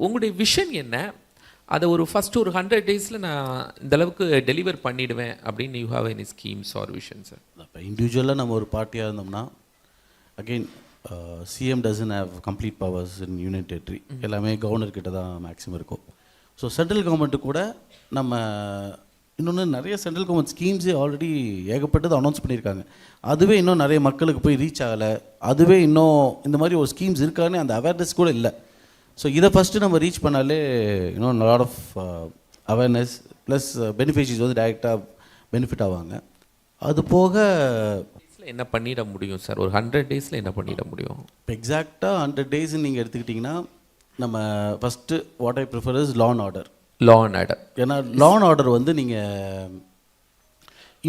உங்களுடைய விஷன் என்ன? அதை ஒரு ஃபஸ்ட்டு ஒரு 100 டேஸில் நான் இந்த அளவுக்கு டெலிவர் பண்ணிடுவேன் அப்படின்னு you have any schemes or vision sir? இப்போ இண்டிவிஜுவலாக நம்ம ஒரு பார்ட்டியாக இருந்தோம்னா again CM doesn't have complete powers in union territory. எல்லாமே கவர்னர் கிட்ட தான் மேக்ஸிமம் இருக்கும். ஸோ சென்ட்ரல் கவர்மெண்ட்டு கூட நம்ம இன்னொன்று நிறைய சென்ட்ரல் கவர்மெண்ட் ஸ்கீம்ஸே ஆல்ரெடி ஏகப்பட்டது அனௌன்ஸ் பண்ணியிருக்காங்க. அதுவே இன்னும் நிறைய மக்களுக்கு போய் ரீச் ஆகலை. அதுவே இன்னும் இந்த மாதிரி ஒரு ஸ்கீம்ஸ் இருக்கான்னு அந்த அவேர்னஸ் கூட இல்லை. ஸோ இதை ஃபஸ்ட்டு நம்ம ரீச் பண்ணாலே இன்னும் lot of awareness plus beneficiaries வந்து டைரெக்டாக பெனிஃபிட் ஆவாங்க. அது போக என்ன பண்ணிட முடியும் சார்? ஒரு 100 டேஸில் என்ன பண்ணிட முடியும்? இப்போ எக்ஸாக்டாக 100 டேஸ்ன்னு நீங்கள் எடுத்துக்கிட்டிங்கன்னா நம்ம first what I prefer is law and order. Law and order. ஏன்னா லா அண்ட் ஆர்டர் வந்து நீங்கள்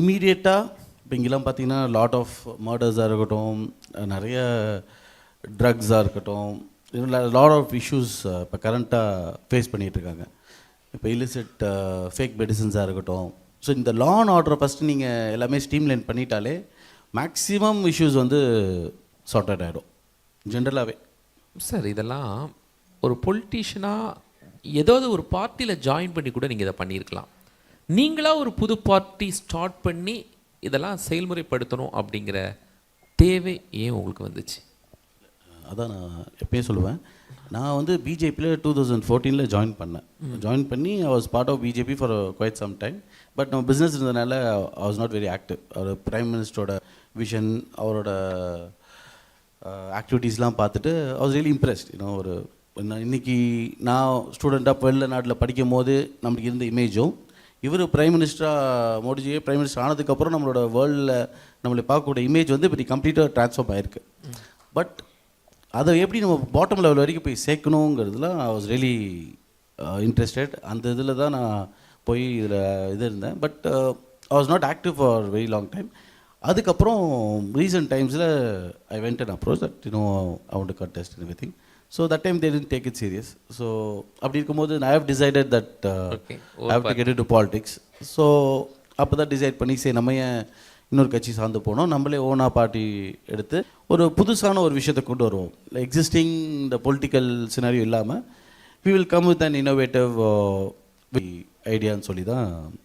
இமீடியட்டாக இப்போ இங்கெல்லாம் பார்த்தீங்கன்னா லாட் ஆஃப் மர்டர்ஸாக இருக்கட்டும், நிறைய ட்ரக்ஸாக இருக்கட்டும், லாட் ஆஃப் இஷ்யூஸ் இப்போ கரண்ட்டாக ஃபேஸ் பண்ணிகிட்ருக்காங்க. இப்போ இல்லிசிட் ஃபேக் மெடிசன்ஸாக இருக்கட்டும். ஸோ இந்த லா அண்ட் ஆர்டரை ஃபஸ்ட்டு நீங்கள் எல்லாமே ஸ்ட்ரீம்லைன் பண்ணிட்டாலே மேக்ஸிமம் இஷ்யூஸ் வந்து சார்ட் அவுட் ஆகிடும் ஜென்ரலாகவே. சார் இதெல்லாம் ஒரு பொலிட்டீஷியனாக ஏதாவது ஒரு பார்ட்டியில் ஜாயின் பண்ணி கூட நீங்கள் இதை பண்ணியிருக்கலாம். நீங்களாக ஒரு புது பார்ட்டி ஸ்டார்ட் பண்ணி இதெல்லாம் செயல்முறைப்படுத்தணும் அப்படிங்கிற தேவை ஏன் உங்களுக்கு வந்துச்சு? அதான் நான் எப்பயும் சொல்லுவேன். நான் வந்து பிஜேபியில் 2014 ஜாயின் பண்ணேன். ஜாயின் பண்ணி I was part of BJP for quite some time. But நம்ம பிஸ்னஸ் இருந்ததுனால I was not very active. அவர் பிரைம் மினிஸ்டரோட விஷன், அவரோட ஆக்டிவிட்டீஸ்லாம் பார்த்துட்டு ஐ வாஸ் ரியலி இம்ப்ரெஸ்ட். ஒரு இன்றைக்கி நான் ஸ்டூடெண்ட்டாக வெளில நாட்டில் படிக்கும் போது நம்மளுக்கு இருந்த இமேஜும் இவர் பிரைம் மினிஸ்டராக மோடிஜியே பிரைம் மினிஸ்டர் ஆனதுக்கப்புறம் நம்மளோட வேர்ல்டில் நம்மளை பார்க்கக்கூடிய இமேஜ் வந்து இப்படி கம்ப்ளீட்டாக ட்ரான்ஸ்ஃபார்ம் ஆகிருக்கு. பட் அதை எப்படி நம்ம பாட்டம் லெவல் வரைக்கும் போய் சேர்க்கணுங்கிறதுலாம் ஐ வாஸ் ரியலி இன்ட்ரெஸ்டட். அந்த இதில் தான் நான் போய் இதில் இருந்தேன். But I was not active for very long time. அதுக்கப்புறம் ரீசன்ட் டைம்ஸில் I went and approach that I want to contest and everything. So that time they didn't take it serious. So அப்படி இருக்கும்போது I have decided that I have to get into politics. So அப்போ தான் decide பண்ணி சரி நம்ம ஏன் இன்னொரு கட்சி சார்ந்து போனோம், நம்மளே ஓனாக பார்ட்டி எடுத்து ஒரு புதுசான ஒரு விஷயத்தை கொண்டு வருவோம். எக்ஸிஸ்டிங் இந்த பொலிட்டிக்கல் சினாரியோ இல்லாமல் we will come with an innovative ஐடியான்னு சொல்லி தான்